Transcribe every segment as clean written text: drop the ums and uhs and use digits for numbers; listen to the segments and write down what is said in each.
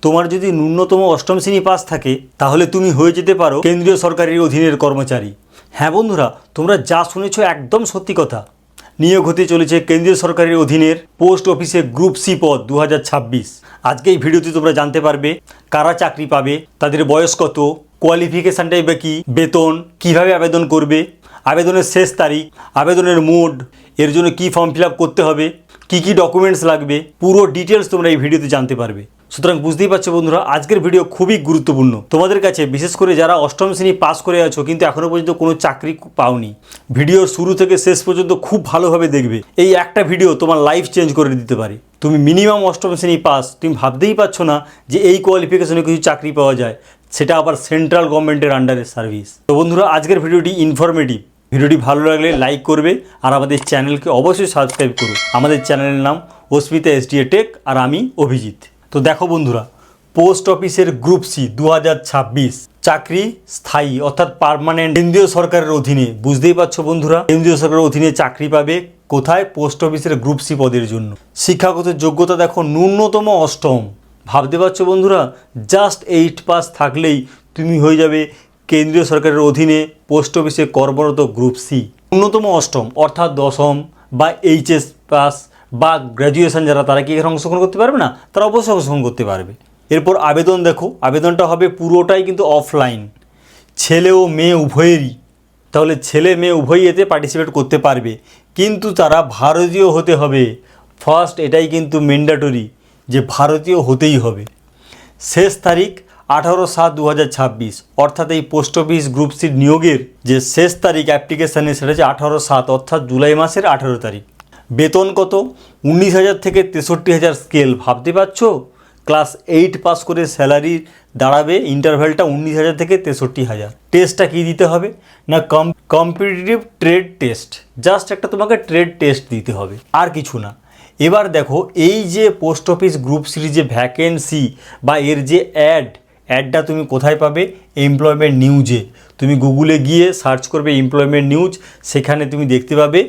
তোমার যদি ন্যূনতম অষ্টম শ্রেণী পাস থাকে তাহলে তুমি হয়ে যেতে পারো কেন্দ্রীয় সরকারের অধীনের কর্মচারী। হ্যাঁ বন্ধুরা, তোমরা যা শুনেছো একদম সত্যি কথা। নিয়োগ হতে চলেছে কেন্দ্রীয় সরকারের অধীনের পোস্ট অফিসে গ্রুপ সি পদ 2026। আজকে এই ভিডিওতে তোমরা জানতে পারবে কারা চাকরি পাবে, তাদের বয়স কত, কোয়ালিফিকেশানটাই বা কী, বেতন, কিভাবে আবেদন করবে, আবেদনের শেষ তারিখ, আবেদনের মোড, এর জন্য কী ফর্ম ফিল আপ করতে হবে, কী কী ডকুমেন্টস লাগবে, পুরো ডিটেলস তোমরা এই ভিডিওতে জানতে পারবে। সুতরাং বুঝতেই পারছো বন্ধুরা, আজকের ভিডিও খুবই গুরুত্বপূর্ণ তোমাদের কাছে, বিশেষ করে যারা অষ্টম শ্রেণী পাস করে আছো কিন্তু এখনও পর্যন্ত কোনো চাকরি পাওনি। ভিডিওর শুরু থেকে শেষ পর্যন্ত খুব ভালোভাবে দেখবে। এই একটা ভিডিও তোমার লাইফ চেঞ্জ করে দিতে পারে। তুমি মিনিমাম অষ্টম শ্রেণী পাস, তুমি ভাবতেই পারছো না যে এই কোয়ালিফিকেশনে কিছু চাকরি পাওয়া যায়, সেটা আবার সেন্ট্রাল গভর্নমেন্টের আন্ডারে সার্ভিস। তো বন্ধুরা, আজকের ভিডিওটি ইনফরমেটিভ। ভিডিওটি ভালো লাগলে লাইক করবে আর আমাদের চ্যানেলকে অবশ্যই সাবস্ক্রাইব করো। আমাদের চ্যানেলের নাম অস্মিতা SDA টেক আর আমি অভিজিৎ। তো দেখো বন্ধুরা, পোস্ট অফিসের গ্রুপ সি 2026 চাকরি স্থায়ী অর্থাৎ পার্মানেন্ট, কেন্দ্রীয় সরকারের অধীনে। বুঝতেই পারছো বন্ধুরা, কেন্দ্রীয় সরকারের অধীনে চাকরি পাবে কোথায়? পোস্ট অফিসের গ্রুপ সি পদের জন্য। শিক্ষাগত যোগ্যতা দেখো, ন্যূনতম অষ্টম। ভাবতে পারছো বন্ধুরা, জাস্ট 8 পাস থাকলেই তুমি হয়ে যাবে কেন্দ্রীয় সরকারের অধীনে পোস্ট অফিসে কর্মরত গ্রুপ সি। ন্যূনতম অষ্টম অর্থাৎ দশম বা HS পাস বা গ্র্যাজুয়েশন যারা, তারা কি এখানে অংশগ্রহণ করতে পারবে না? তারা অবশ্যই অংশগ্রহণ করতে পারবে। এরপর আবেদন দেখো, আবেদনটা হবে পুরোটাই কিন্তু অফলাইন, ছেলে ও মেয়ে উভয়েরই। তাহলে ছেলে মেয়ে উভয়ই এতে পার্টিসিপেট করতে পারবে, কিন্তু তারা ভারতীয় হতে হবে। ফার্স্ট এটাই কিন্তু ম্যান্ডেটরি যে ভারতীয় হতেই হবে। শেষ তারিখ 18/7/2026, অর্থাৎ এই পোস্ট অফিস গ্রুপ সি নিয়োগের যে শেষ তারিখ অ্যাপ্লিকেশানে সেটা হচ্ছে 18/7 অর্থাৎ জুলাই মাসের 18 তারিখ। বেতন কত? 19,000 থেকে 63,000 স্কেল। ভাবতে পারছো, ক্লাস 8 পাস করে স্যালারি দাঁড়াবে ইন্টারভ্যালটা 19,000 থেকে 63,000। টেস্টটা কী দিতে হবে না? Competitive trade test. জাস্ট একটা তোমাকে ট্রেড টেস্ট দিতে হবে, আর কিছু না। এবার দেখো, এই যে পোস্ট অফিস গ্রুপ সির যে ভ্যাকেন্সি বা এর যে অ্যাডটা তুমি কোথায় পাবে? এমপ্লয়মেন্ট নিউজে। তুমি গুগলে গিয়ে সার্চ করবে এমপ্লয়মেন্ট নিউজ, সেখানে তুমি দেখতে পাবে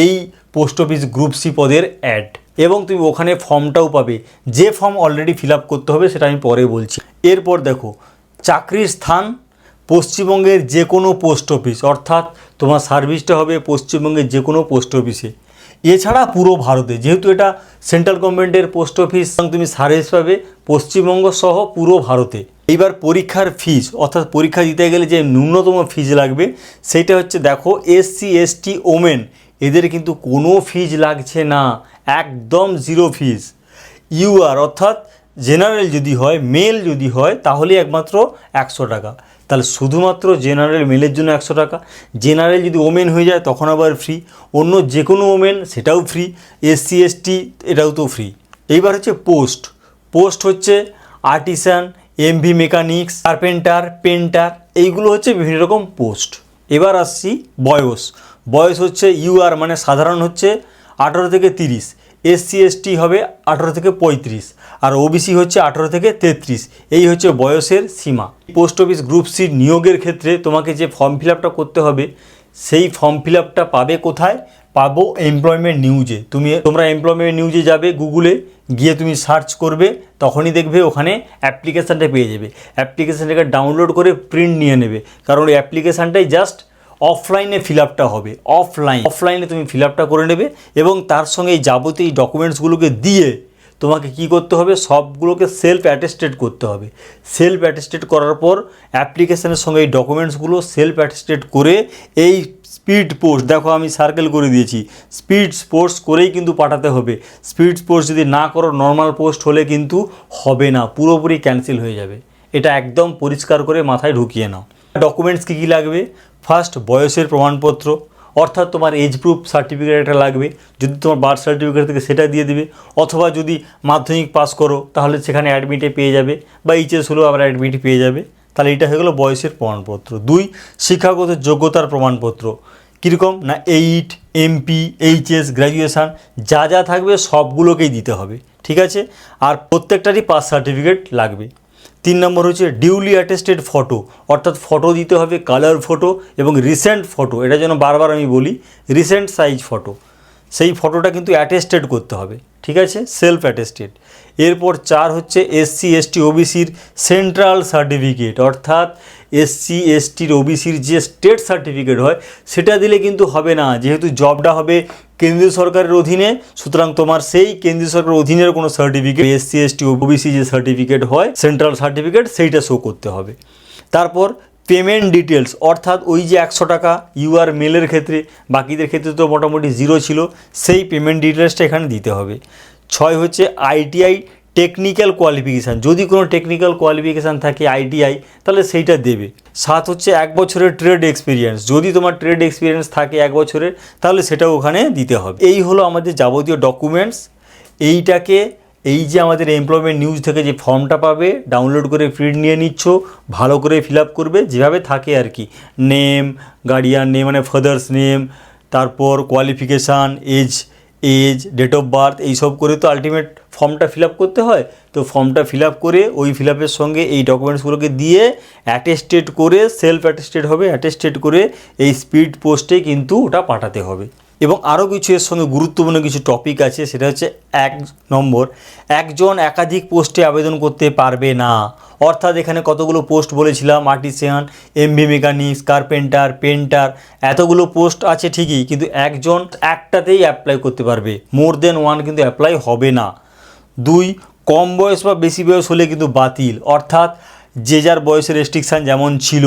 এই পোস্ট অফিস গ্রুপ সি পদের অ্যাড, এবং তুমি ওখানে ফর্মটাও পাবে। যে ফর্ম অলরেডি ফিল আপ করতে হবে সেটা আমি পরে বলছি। এরপর দেখো, চাকরির স্থান পশ্চিমবঙ্গের যে কোনো পোস্ট অফিস, অর্থাৎ তোমার সার্ভিসটা হবে পশ্চিমবঙ্গের যে কোনো পোস্ট অফিসে। এছাড়া পুরো ভারতে, যেহেতু এটা সেন্ট্রাল গভর্নমেন্টের পোস্ট অফিস, তুমি সার্ভিস পাবে পশ্চিমবঙ্গ সহ পুরো ভারতে। এইবার পরীক্ষার ফিজ, অর্থাৎ পরীক্ষা দিতে গেলে যে ন্যূনতম ফিজ লাগবে সেইটা হচ্ছে দেখো, SC ST ওমেন এদের কিন্তু কোনো ফিজ লাগছে না, একদম জিরো ফিজ। UR অর্থাৎ জেনারেল যদি হয়, মেল যদি হয়, তাহলে একমাত্র 100 টাকা। তাহলে শুধুমাত্র জেনারেল মেলের জন্য 100 টাকা। জেনারেল যদি ওমেন হয়ে যায় তখন আবার ফ্রি, অন্য যে কোনো ওমেন সেটাও ফ্রি, SC ST এটাও তো ফ্রি। এইবার হচ্ছে পোস্ট হচ্ছে artisan, MV mechanics, carpenter, painter, এইগুলো হচ্ছে বিভিন্ন রকম পোস্ট। এবার আসছি বয়স হচ্ছে UR মানে সাধারণ হচ্ছে 18 থেকে 30, SC ST হবে 18 থেকে 35, আর OBC হচ্ছে 18 থেকে 33। এই হচ্ছে বয়সের সীমা। পোস্ট অফিস গ্রুপ সি নিয়োগের ক্ষেত্রে তোমাকে যে ফর্ম ফিল আপটা করতে হবে, সেই ফর্ম ফিল আপটা পাবে কোথায়? পাবো এমপ্লয়মেন্ট নিউজে। তোমরা এমপ্লয়মেন্ট নিউজে যাবে, গুগলে গিয়ে তুমি সার্চ করবে, তখনই দেখবে ওখানে অ্যাপ্লিকেশানটা পেয়ে যাবে। অ্যাপ্লিকেশানটাকে ডাউনলোড করে প্রিন্ট নিয়ে নেবে, কারণ ওই অ্যাপ্লিকেশানটাই জাস্ট অফলাইনে ফিল আপটা হবে। অফলাইনে তুমি ফিল আপটা করে নেবে, এবং তার সঙ্গে এই যাবতীয় ডকুমেন্টসগুলোকে দিয়ে তোমাকে কি করতে হবে? সবগুলোকে সেলফ অ্যাটেস্টেড করতে হবে। সেলফ অ্যাটেস্টেড করার পর অ্যাপ্লিকেশানের সঙ্গে এই ডকুমেন্টসগুলো সেলফ অ্যাটেস্টেড করে এই স্পিড পোস্ট, দেখো আমি সার্কেল করে দিয়েছি, স্পিড পোস্ট করেই কিন্তু পাঠাতে হবে। স্পিড পোস্ট যদি না করো, নর্মাল পোস্ট হলে কিন্তু হবে না, পুরোপুরি ক্যান্সেল হয়ে যাবে। এটা একদম পরিষ্কার করে মাথায় ঢুকিয়ে নাও। ডকুমেন্টস কী কী লাগবে? ফার্স্ট বয়সের প্রমাণপত্র, অর্থাৎ তোমার এজ প্রুফ সার্টিফিকেট একটা লাগবে। যদি তোমার বার্থ সার্টিফিকেট থেকে সেটা দিয়ে দিবে, অথবা যদি মাধ্যমিক পাস করো তাহলে সেখানে অ্যাডমিটে পেয়ে যাবে, বা HS হলেও আবার অ্যাডমিটে পেয়ে যাবে। তাহলে এটা হয়ে গেলো বয়সের প্রমাণপত্র। 2, শিক্ষাগত যোগ্যতার প্রমাণপত্র। কীরকম না? 8, MP, HS, গ্র্যাজুয়েশান যা থাকবে সবগুলোকেই দিতে হবে, ঠিক আছে? আর প্রত্যেকটারই পাস সার্টিফিকেট লাগবে। 3 নম্বর হচ্ছে ডিউলি অ্যাটেস্টেড ফটো, অর্থাৎ ফটো দিতে হবে, কালার ফটো এবং রিসেন্ট ফটো। এটা যেন বারবার আমি বলি, রিসেন্ট সাইজ ফটো। সেই ফটোটা কিন্তু অ্যাটেস্টেড করতে হবে, ঠিক আছে? Self attested. এরপর 4 হচ্ছে SC ST OBCর সেন্ট্রাল সার্টিফিকেট, অর্থাৎ SC STর OBCর যে স্টেট সার্টিফিকেট হয় সেটা দিলে কিন্তু হবে না, যেহেতু জবটা হবে কেন্দ্রীয় সরকারের অধীনে, সুতরাং তোমার সেই কেন্দ্রীয় সরকারের অধীনের কোনো সার্টিফিকেট SC ST OBC যে সার্টিফিকেট হয় সেন্ট্রাল সার্টিফিকেট সেইটা শো করতে হবে। তারপর পেমেন্ট ডিটেলস, অর্থাৎ ওই যে 100 টাকা UR মেলের ক্ষেত্রে, বাকিদের ক্ষেত্রে তো মোটামুটি 0 ছিল, সেই পেমেন্ট ডিটেলসটা এখানে দিতে হবে। 6 হচ্ছে ITI টেকনিক্যাল কোয়ালিফিকেশান, যদি কোনো টেকনিক্যাল কোয়ালিফিকেশান থাকে ITI তাহলে সেইটা দেবে। 7 হচ্ছে 1 বছরের ট্রেড এক্সপিরিয়েন্স, যদি তোমার ট্রেড এক্সপিরিয়েন্স থাকে 1 বছরের তাহলে সেটাও ওখানে দিতে হবে। এই হলো আমাদের যাবতীয় ডকুমেন্টস। এইটাকে এই যে আমাদের এমপ্লয়মেন্ট নিউজ থেকে যে ফর্মটা পাবে ডাউনলোড করে প্রিন্ট নিয়ে নিচ্ছ, ভালো করে ফিল আপ করবে যেভাবে থাকে আর কি, নেম, গার্ডিয়ান নেম মানে ফাদার্স নেম, তারপর qualification, age, date of birth, এইসব করে তো আলটিমেট ফর্মটা ফিল আপ করতে হয়। তো ফর্মটা ফিল আপ করে ওই ফিল আপের সঙ্গে এই ডকুমেন্টসগুলোকে দিয়ে অ্যাটেস্টেড করে, সেলফ অ্যাটেস্টেড হবে, অ্যাটেস্টেড করে এই স্পিড পোস্টে কিন্তু ওটা পাঠাতে হবে। এবং আরও কিছু এর সঙ্গে গুরুত্বপূর্ণ কিছু টপিক আছে, সেটা হচ্ছে 1 নম্বর, একজন একাধিক পোস্টে আবেদন করতে পারবে না। অর্থাৎ এখানে কতগুলো পোস্ট বলেছিলাম, artisan, MV mechanics, carpenter, painter, এতগুলো পোস্ট আছে ঠিকই, কিন্তু একজন একটাতেই অ্যাপ্লাই করতে পারবে, মোর দেন 1 কিন্তু অ্যাপ্লাই হবে না। 2, কম বয়স বা বেশি বয়স হলে কিন্তু বাতিল, অর্থাৎ যে যার বয়সের রেস্ট্রিকশান যেমন ছিল,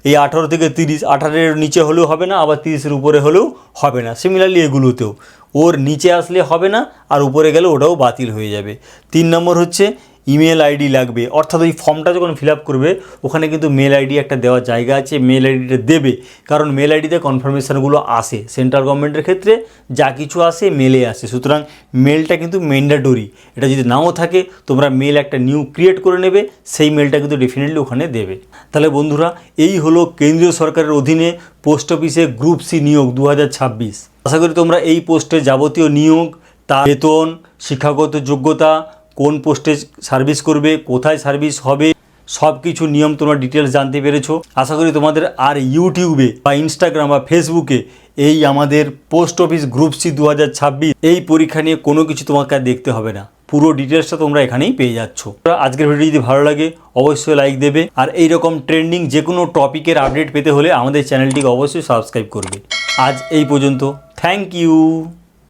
এই 18 থেকে 30, 18-এর নিচে হলেও হবে না, আবার 30-এর উপরে হলেও হবে না। সিমিলারলি এগুলোতেও ওর নিচে আসলে হবে না, আর উপরে গেলে ওটাও বাতিল হয়ে যাবে। 3 নম্বর হচ্ছে ইমেল আইডি লাগবে, অর্থাৎ ওই ফর্মটা যখন ফিল আপ করবে ওখানে কিন্তু মেল আইডি একটা দেওয়ার জায়গা আছে, মেল আইডিটা দেবে, কারণ মেল আইডিতে কনফার্মেশানগুলো আসে, সেন্ট্রাল গভর্নমেন্টের ক্ষেত্রে যা কিছু আসে মেলে আসে, সুতরাং মেলটা কিন্তু ম্যান্ডেটরি। এটা যদি নাও থাকে তোমরা মেল একটা নিউ ক্রিয়েট করে নেবে, সেই মেলটা কিন্তু ডেফিনেটলি ওখানে দেবে। তাহলে বন্ধুরা, এই হলো কেন্দ্রীয় সরকারের অধীনে পোস্ট অফিসে গ্রুপ সি নিয়োগ 2026। আশা করি তোমরা এই পোস্টে যাবতীয় নিয়োগ, তার বেতন, শিক্ষাগত যোগ্যতা, কোন পোস্টে সার্ভিস করবে, কোথায় সার্ভিস হবে, সব কিছু নিয়ম তোমরা ডিটেলস জানতে পেরেছো। আশা করি তোমাদের আর ইউটিউবে বা ইনস্টাগ্রাম বা ফেসবুকে এই আমাদের পোস্ট অফিস গ্রুপ সি 2026 এই পরীক্ষা নিয়ে কোনো কিছু তোমাকে আর দেখতে হবে না, পুরো ডিটেলসটা তোমরা এখানেই পেয়ে যাচ্ছ। আজকের ভিডিও যদি ভালো লাগে অবশ্যই লাইক দেবে, আর এইরকম ট্রেন্ডিং যে কোনো টপিকের আপডেট পেতে হলে আমাদের চ্যানেলটিকে অবশ্যই সাবস্ক্রাইব করবে। আজ এই পর্যন্ত, থ্যাংক ইউ।